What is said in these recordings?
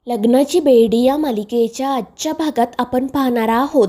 लग्नाची बेडी या मालिकेच्या आजच्या भागात आपण पाहणार आहोत.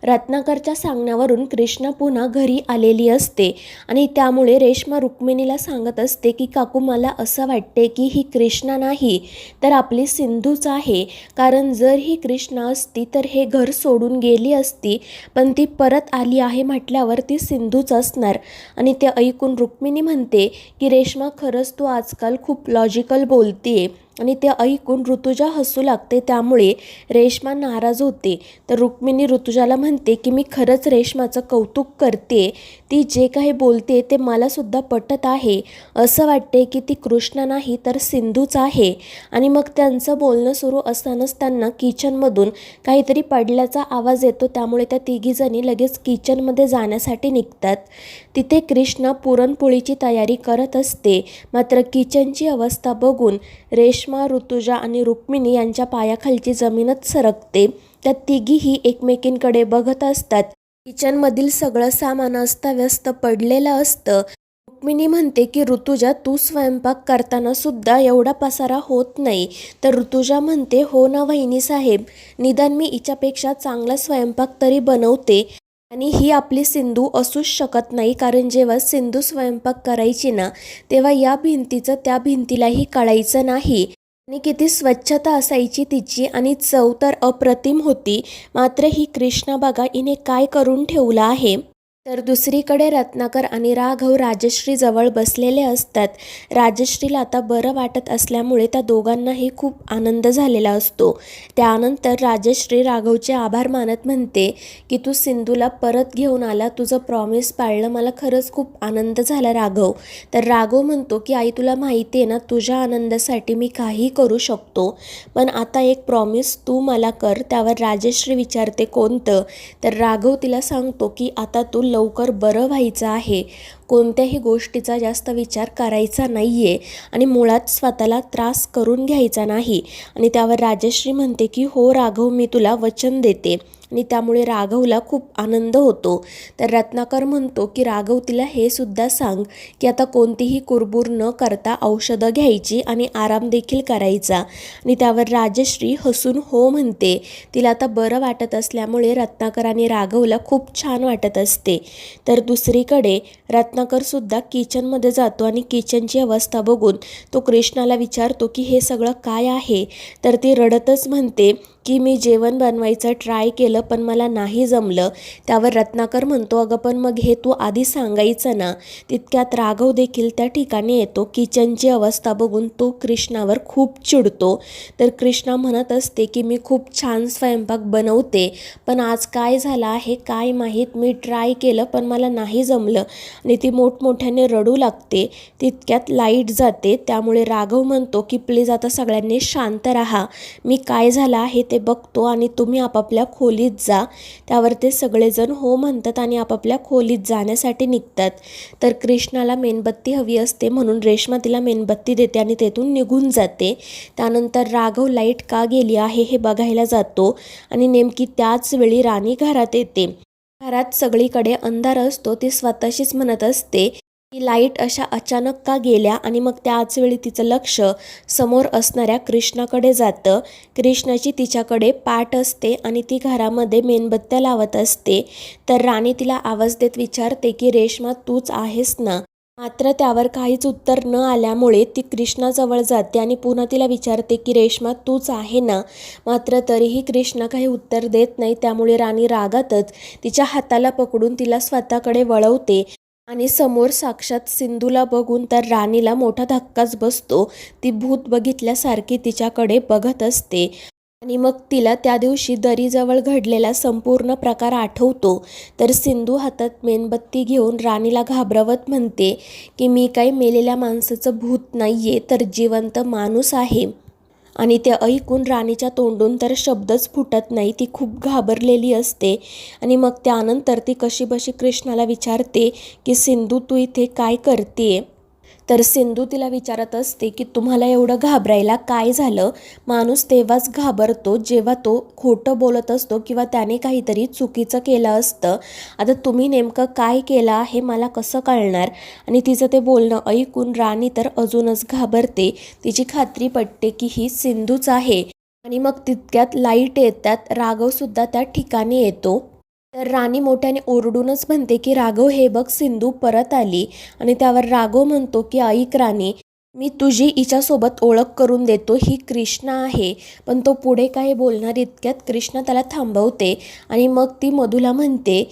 रत्नाकरच्या सांगण्यावरून कृष्णा पुन्हा घरी आलेली असते आणि त्यामुळे रेश्मा रुक्मिणीला सांगत असते की काकू, मला असं वाटते की ही कृष्णा नाही तर आपली सिंधूच आहे. कारण जर ही कृष्णा असती तर हे घर सोडून गेली असती, पण ती परत आली आहे म्हटल्यावर ती सिंधूच असणार. आणि ते ऐकून रुक्मिणी म्हणते की रेश्मा, खरंच तू आजकाल खूप लॉजिकल बोलतीये. आणि ते ऐकून ऋतुजा हसू लागते, त्यामुळे रेश्मा नाराज होते. तर रुक्मिणी ऋतुजाला म्हणते की मी खरंच रेश्माचं कौतुक करते, ती जे काही बोलते ते मलासुद्धा पटत आहे. असं वाटते की ती कृष्णा नाही तर सिंधूच आहे. आणि मग त्यांचं बोलणं सुरू असतानाच त्यांना किचनमधून काहीतरी पडल्याचा आवाज येतो, त्यामुळे त्या तिघीजणी लगेच किचनमध्ये जाण्यासाठी निघतात. तिथे कृष्णा पुरणपोळीची तयारी करत असते. मात्र किचनची अवस्था बघून रेश्मा, ऋतुजा आणि रुक्मिणी यांच्या पायाखालची जमीनच सरकते. त्या तिघीही एकमेकींकडे बघत असतात. किचनमधील सगळं सामान अस्ताव्यस्त पडलेलं असतं. रुक्मिणी म्हणते की ऋतुजा, तू स्वयंपाक करताना सुद्धा एवढा पसारा होत नाही. तर ऋतुजा म्हणते, हो ना वहिनी साहेब, निदान मी हिच्यापेक्षा चांगला स्वयंपाक तरी बनवते. आणि ही आपली सिंधू असूच शकत नाही, कारण जेव्हा सिंधू स्वयंपाक करायची ना, तेव्हा या भिंतीचं त्या भिंतीलाही कळायचं नाही. आणि किती स्वच्छता असायची तिची, आणि चव तर अप्रतिम होती. मात्र ही कृष्णा बघा हिने काय करून ठेवलं आहे. तर दुसरीकडे रत्नाकर आणि राघव राजश्री जवळ बसलेले असतात. राजश्रीला आता बरं वाटत असल्यामुळे त्या दोघांनाही खूप आनंद झालेला असतो. त्यानंतर राजश्री राघवचे आभार मानत म्हणते की तू सिंधूला परत घेऊन आला, तुझं प्रॉमिस पाळलं, मला खरंच खूप आनंद झाला राघव. तर राघव म्हणतो की आई, तुला माहिती आहे ना, तुझ्या आनंदासाठी मी काही करू शकतो, पण आता एक प्रॉमिस तू मला कर. त्यावर राजश्री विचारते, कोणतं? तर राघव तिला सांगतो की आता तू लवकर बरं व्हायचं आहे, कोणत्याही गोष्टीचा जास्त विचार करायचा नाही आहे आणि मुळात स्वतःला त्रास करून घ्यायचा नाही. आणि त्यावर राजश्री म्हणते की हो राघव, मी तुला वचन देते. आणि त्यामुळे राघवला खूप आनंद होतो. तर रत्नाकर म्हणतो की राघव, तिला हे सुद्धा सांग की आता कोणतीही कुरबुर न करता औषधं घ्यायची आणि आराम देखील करायचा. आणि त्यावर राजश्री हसून हो म्हणते. तिला आता बरं वाटत असल्यामुळे रत्नाकर आणि राघवला खूप छान वाटत असते. तर दुसरीकडे रत्नाकर सुद्धा किचनमध्ये जातो आणि किचनची अवस्था बघून तो कृष्णाला विचारतो की हे सगळं काय आहे. तर ती रडतच म्हणते की मी जेवण बनवायचं ट्राय केलं पण मला नाही जमलं. त्यावर रत्नाकर म्हणतो, अगं पण मग हे तू आधी सांगायचं ना. तितक्यात राघव देखील त्या ठिकाणी येतो. किचनची अवस्था बघून तो कृष्णावर खूप चिडतो. तर कृष्णा म्हणत असते की मी खूप छान स्वयंपाक बनवते, पण आज काय झालं आहे काय माहीत, मी ट्राय केलं पण मला नाही जमलं. आणि ती मोठमोठ्याने रडू लागते. तितक्यात लाईट जाते. त्यामुळे राघव म्हणतो की प्लीज आता सगळ्यांनी शांत राहा, मी काय झालं आहे ते बघतो आणि तुम्ही आपापल्या खोलीत जा. त्यावर ते सगळेजण हो म्हणतात आणि आपापल्या खोलीत जाण्यासाठी निघतात. तर कृष्णाला मेणबत्ती हवी असते म्हणून रेश्मा तिला मेणबत्ती देते आणि तेथून निघून जाते. त्यानंतर राघव लाईट का गेली आहे हे बघायला जातो आणि नेमकी त्याच वेळी राणी घरात येते. घरात सगळीकडे अंधार असतो. ती स्वतःशीच म्हणत असते की लाईट अशा अचानक का गेल्या. आणि मग त्याच वेळी तिचं लक्ष समोर असणाऱ्या कृष्णाकडे जातं. कृष्णाची तिच्याकडे पाठ असते आणि ती घरामध्ये मेणबत्त्या लावत असते. तर राणी तिला आवाज देत विचारते की रेश्मा, तूच आहेस ना. मात्र त्यावर काहीच उत्तर न आल्यामुळे ती कृष्णाजवळ जाते आणि पुन्हा तिला विचारते की रेश्मा, तूच आहे ना. मात्र तरीही कृष्णा काही उत्तर देत नाही. त्यामुळे राणी रागातच तिच्या हाताला पकडून तिला स्वतःकडे वळवते. आणि समोर साक्षात सिंधूला बघून तर राणीला मोठा धक्काच बसतो. ती भूत बघितल्यासारखी तिच्याकडे बघत असते. आणि मग तिला त्या दिवशी दरीजवळ घडलेला संपूर्ण प्रकार आठवतो. तर सिंधू हातात मेणबत्ती घेऊन राणीला घाबरवत म्हणते की मी काही मेलेल्या माणसाचं भूत नाही आहे, तर जिवंत माणूस आहे. आणि ते ऐकून राणीच्या तोंडून तर शब्दच फुटत नाही. ती खूप घाबरलेली असते. आणि मग त्यानंतर ती कशीबशी कृष्णाला विचारते की सिंधू, तू इथे काय करतेय? तर सिंधू तिला विचारत असते की तुम्हाला एवढं घाबरायला काय झालं. माणूस तेव्हाच घाबरतो जेव्हा तो खोटं बोलत असतो किंवा त्याने काहीतरी चुकीचं केलं असतं. आता तुम्ही नेमकं काय केलं आहे मला कसं कळणार. आणि तिचं ते बोलणं ऐकून राणी तर अजूनच घाबरते. तिची खात्री पटते की ही सिंधूच आहे. आणि मग तितक्यात लाईट येतात. राघवसुद्धा त्या ठिकाणी येतो. तर राणी मोठ्याने ओरडूनच म्हणते की राघव हे बघ, सिंधू परत आली. आणि त्यावर राघव म्हणतो की ऐक राणी, मी तुझी हिच्यासोबत ओळख करून देतो, ही कृष्णा आहे. पण तो पुढे काय बोलणार इतक्यात कृष्णा त्याला थांबवते आणि मग ती मधूला म्हणते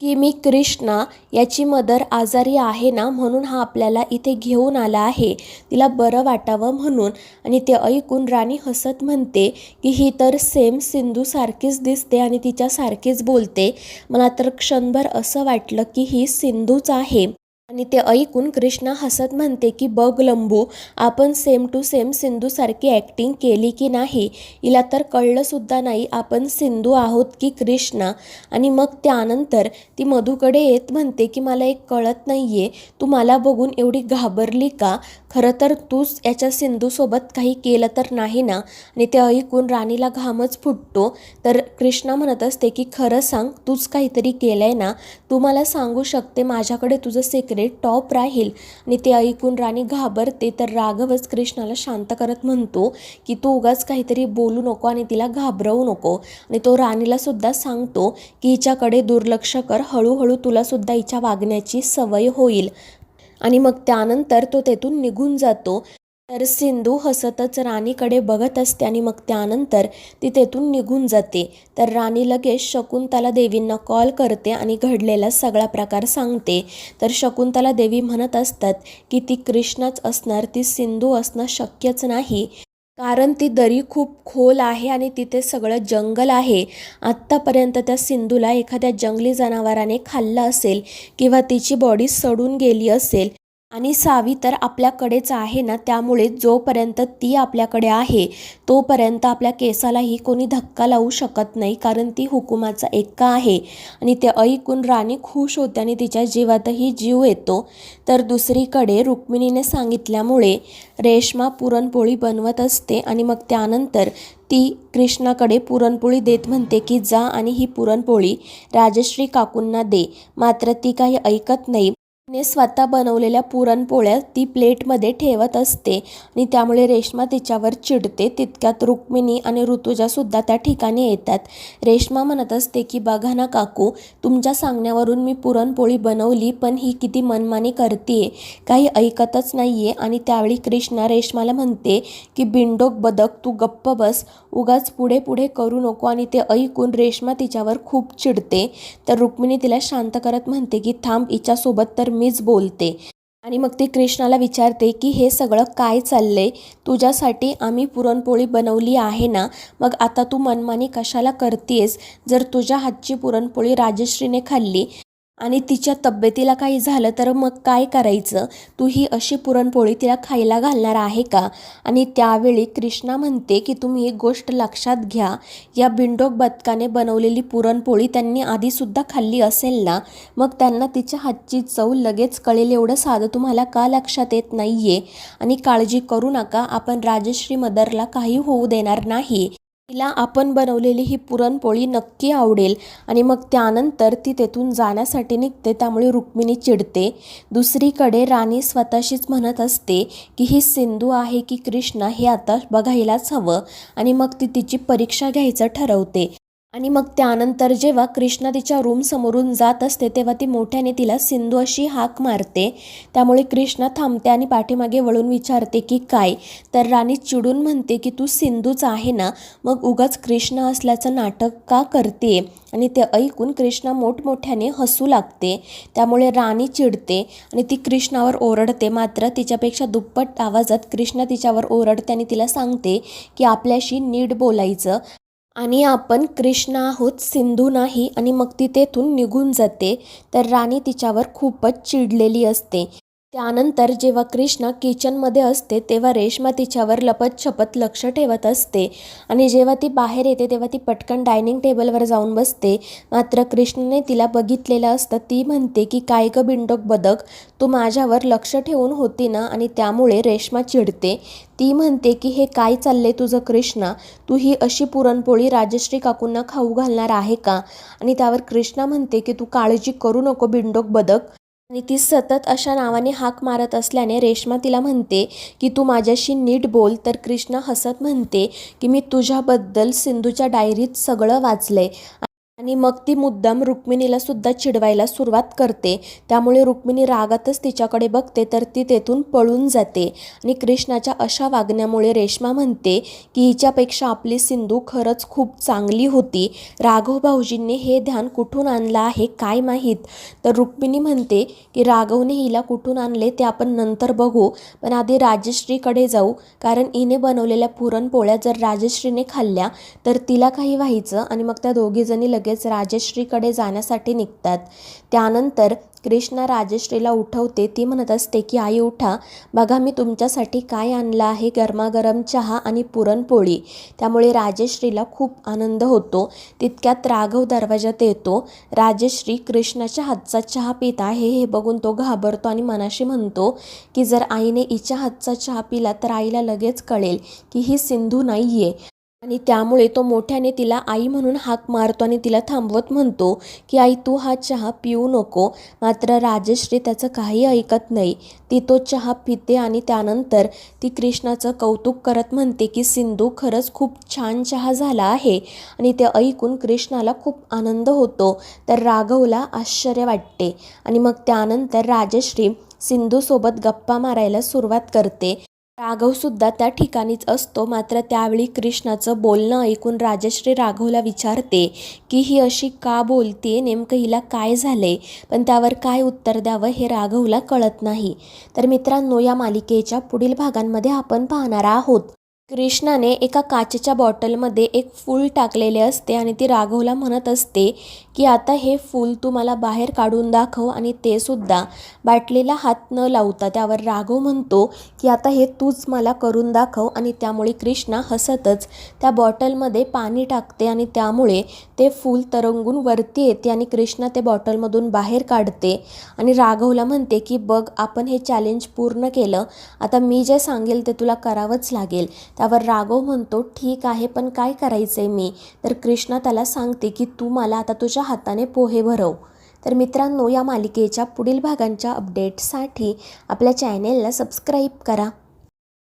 की मी कृष्णा याची मदर आजारी आहे ना, म्हणून हा आपल्याला इथे घेऊन आला आहे, तिला बरं वाटावं म्हणून. आणि ते ऐकून राणी हसत म्हणते की ही तर सेम सिंधूसारखीच दिसते आणि तिच्यासारखीच बोलते. मला तर क्षणभर असं वाटलं की ही सिंधूच आहे. आणि ते ऐकून कृष्णा हसत म्हणते की बघ लंबू, आपण सेम टू सेम सिंधूसारखी ॲक्टिंग केली की नाही. हिला तर कळलंसुद्धा नाही आपण सिंधू आहोत की कृष्णा. आणि मग त्यानंतर ती मधूकडे येत म्हणते की मला एक कळत नाही आहे, तू मला बघून एवढी घाबरली का? खरं तर तूच याच्या सिंधूसोबत काही केलं तर नाही ना? आणि ते ऐकून राणीला घामच फुटतो. तर कृष्णा म्हणत असते की खरं सांग, तूच काहीतरी केलं आहे ना? तू मला सांगू शकते, माझ्याकडे तुझं सिक्रेट टॉप राहील. आणि ते ऐकून राणी घाबरते. तर राघवच कृष्णाला शांत करत म्हणतो की तू उगाच काहीतरी बोलू नको आणि तिला घाबरवू नको. आणि तो राणीला सुद्धा सांगतो की हिच्याकडे दुर्लक्ष कर, हळूहळू तुलासुद्धा हिच्या वागण्याची सवय होईल. आणि मग त्यानंतर तो तेथून निघून जातो. तर सिंधू हसतच राणीकडे बघत असते आणि मग त्यानंतर ती तेथून निघून जाते. तर राणी लगेच शकुंतला देवींना कॉल करते आणि घडलेला सगळा प्रकार सांगते. तर शकुंतला देवी म्हणत असतात की ती कृष्णाच असणार, ती सिंधू असणं शक्यच नाही. कारण ती दरी खूप खोल आहे आणि तिथे सगळं जंगल आहे. आत्तापर्यंत त्या सिंधूला एखाद्या जंगली जनावराने खाल्लं असेल किंवा तिची बॉडी सडून गेली असेल. आणि सावी तर आपल्याकडेच आहे ना, त्यामुळे जोपर्यंत ती आपल्याकडे आहे तोपर्यंत आपल्या केसालाही कोणी धक्का लावू शकत नाही, कारण ती हुकुमाचा एक्का आहे. आणि ते ऐकून राणी खुश होते आणि तिच्या जीवातही जीव येतो. तर दुसरीकडे रुक्मिणीने सांगितल्यामुळे रेश्मा पुरणपोळी बनवत असते आणि मग त्यानंतर ती कृष्णाकडे पुरणपोळी देत म्हणते की जा आणि ही पुरणपोळी राजश्री काकूंना दे. मात्र ती काही ऐकत नाही. तिने स्वतः बनवलेल्या पुरणपोळ्या ती प्लेटमध्ये ठेवत असते आणि त्यामुळे रेश्मा तिच्यावर चिडते. तितक्यात रुक्मिणी आणि ऋतुजासुद्धा त्या ठिकाणी येतात. रेश्मा म्हणत असते की बघा ना काकू, तुमच्या सांगण्यावरून मी पुरणपोळी बनवली, पण ही किती मनमानी करते, काही ऐकतच नाही आहे. आणि त्यावेळी कृष्णा रेश्माला म्हणते की बिंडोक बदक, तू गप्प बस, उगाच पुढे पुढे करू नको. आणि ते ऐकून रेश्मा तिच्यावर खूप चिडते. तर रुक्मिणी तिला शांत करत म्हणते की थांब, हिच्यासोबत तर मीच बोलते. आणि मग ती कृष्णाला विचारते की हे सगळं काय चाललंय? तुझ्यासाठी आम्ही पुरणपोळी बनवली आहे ना, मग आता तू मनमानी कशाला करतेस? जर तुझ्या हातची पुरणपोळी राजश्रीने खाल्ली आणि तिच्या तब्येतीला काही झालं तर मग काय करायचं? तू ही अशी पुरणपोळी तिला खायला घालणार आहे का? आणि त्यावेळी कृष्णा म्हणते की तुम्ही एक गोष्ट लक्षात घ्या, या बिंडोक बदकाने बनवलेली पुरणपोळी त्यांनी आधीसुद्धा खाल्ली असेल ना, मग त्यांना तिच्या हातची चव लगेच कळेल. एवढं साधं तुम्हाला का लक्षात येत नाही आहे? आणि काळजी करू नका, आपण राजश्री मदरला काही होऊ देणार नाही. तिला आपण बनवलेली ही पुरणपोळी नक्की आवडेल. आणि मग त्यानंतर ती तेथून जाण्यासाठी निघते. त्यामुळे रुक्मिणी चिडते. दुसरीकडे राणी स्वतःशीच म्हणत असते की ही सिंधू आहे की कृष्णा हे आता बघायलाच हवं. आणि मग ती तिची परीक्षा घ्यायचं ठरवते. आणि मग त्यानंतर जेव्हा कृष्णा तिच्या रूम समोरून जात असते तेव्हा ती मोठ्याने तिला सिंधू अशी हाक मारते. त्यामुळे कृष्णा थांबते आणि पाठीमागे वळून विचारते की काय? तर राणी चिडून म्हणते की तू सिंधूच आहे ना, मग उगाच कृष्णा असल्याचं नाटक का करते? आणि ते ऐकून कृष्णा मोठमोठ्याने हसू लागते. त्यामुळे राणी चिडते आणि ती कृष्णावर ओरडते. मात्र तिच्यापेक्षा दुप्पट आवाजात कृष्णा तिच्यावर ओरडते आणि तिला सांगते की आपल्याशी नीट बोलायचं आणि आपण कृष्णा आहोत, सिंधू नाही. आणि मग ती तेथून निघून जाते. तर राणी तिच्यावर खूपच चिडलेली असते. त्यानंतर जेव्हा कृष्णा किचनमध्ये असते तेव्हा रेश्मा तिच्यावर लपतछपत लक्ष ठेवत असते. आणि जेव्हा ती बाहेर येते तेव्हा ती पटकन डायनिंग टेबलवर जाऊन बसते. मात्र कृष्णाने तिला बघितलेलं असतं. ती म्हणते की काय ग बिंडोक बदक, तू माझ्यावर लक्ष ठेवून होती ना? आणि त्यामुळे रेश्मा चिडते. ती म्हणते की हे काय चाललंय तुझं कृष्णा? तू ही अशी पुरणपोळी राजश्री काकूंना खाऊ घालणार आहे का? आणि त्यावर कृष्णा म्हणते की तू काळजी करू नको बिंडोक बदक, आणि ती सतत अशा नावाने हाक मारत असल्याने रेश्मा तिला म्हणते की तू माझ्याशी नीट बोल. तर कृष्णा हसत म्हणते की मी तुझ्याबद्दल सिंधूच्या डायरीत सगळं वाचलंय. आणि मग ती मुद्दाम रुक्मिणीला सुद्धा चिडवायला सुरुवात करते. त्यामुळे रुक्मिणी रागातच तिच्याकडे बघते तर ती तेथून पळून जाते. आणि कृष्णाच्या अशा वागण्यामुळे रेश्मा म्हणते की हिच्यापेक्षा आपली सिंधू खरंच खूप चांगली होती. राघव भाऊजींनी हे ध्यान कुठून आणलं आहे काय माहीत. तर रुक्मिणी म्हणते की राघवने हिला कुठून आणले ते आपण नंतर बघू, पण आधी राजश्रीकडे जाऊ, कारण हिने बनवलेल्या पुरणपोळ्या जर राजश्रीने खाल्ल्या तर तिला काही व्हायचं. आणि मग त्या दोघीजणी लगेच राजश्रीकडे जाण्यासाठी निघतात. त्यानंतर कृष्णा राजश्रीला उठवते. ती म्हणत असते की आई उठा, बघा मी तुमच्यासाठी काय आणलं आहे, गरमागरम चहा आणि पुरणपोळी. त्यामुळे राजश्रीला खूप आनंद होतो. तितक्यात राघव दरवाजात येतो. राजश्री कृष्णाच्या हातचा चहा पित आहे हे बघून तो घाबरतो आणि मनाशी म्हणतो की जर आईने हिच्या हातचा चहा पिला तर आईला लगेच कळेल की ही सिंधू नाहीये. आणि त्यामुळे तो मोठ्याने तिला आई म्हणून हाक मारतो आणि तिला थांबवत म्हणतो की आई तू हा चहा पिऊ नको. मात्र राजश्री त्याचं काही ऐकत नाही. ती तो चहा पिते आणि त्यानंतर ती कृष्णाचं कौतुक करत म्हणते की सिंधू खरंच खूप छान चहा झाला आहे. आणि ते ऐकून कृष्णाला खूप आनंद होतो. तर राघवला आश्चर्य वाटते. आणि मग त्यानंतर राजश्री सिंधूसोबत गप्पा मारायला सुरुवात करते. राघवसुद्धा त्या ठिकाणीच असतो. मात्र त्यावेळी कृष्णाचं बोलणं ऐकून राजश्री राघवला विचारते की ही अशी का बोलते, नेमकं हिला काय झालंय. पण त्यावर काय उत्तर द्यावं हे राघवला कळत नाही. तर मित्रांनो, या मालिकेच्या पुढील भागांमध्ये आपण पाहणार आहोत कृष्णाने एका काचेच्या बॉटलमध्ये एक फूल टाकलेले असते आणि ती राघवला म्हणत असते की आता हे फूल तू मला बाहेर काढून दाखव, आणि ते सुद्धा बाटलीला हात न लावता. त्यावर राघव म्हणतो की आता हे तूच मला करून दाखव. आणि त्यामुळे कृष्णा हसतच त्या बॉटलमध्ये पाणी टाकते आणि त्यामुळे ते फूल तरंगून वरती येते आणि कृष्णा ते बॉटलमधून बाहेर काढते. आणि राघवला म्हणते की बघ, आपण हे चॅलेंज पूर्ण केलं, आता मी जे सांगेल ते तुला करावंच लागेल. त्यावर राघव म्हणतो ठीक आहे, पण काय करायचंय मी. तर कृष्णा त्याला सांगते की तू मला आता तुझ्या हाताने पोहे भरव. तर मित्रांनो, या मालिकेच्या पुढील भागांच्या अपडेट्ससाठी आपल्या चॅनेलला सबस्क्राईब करा.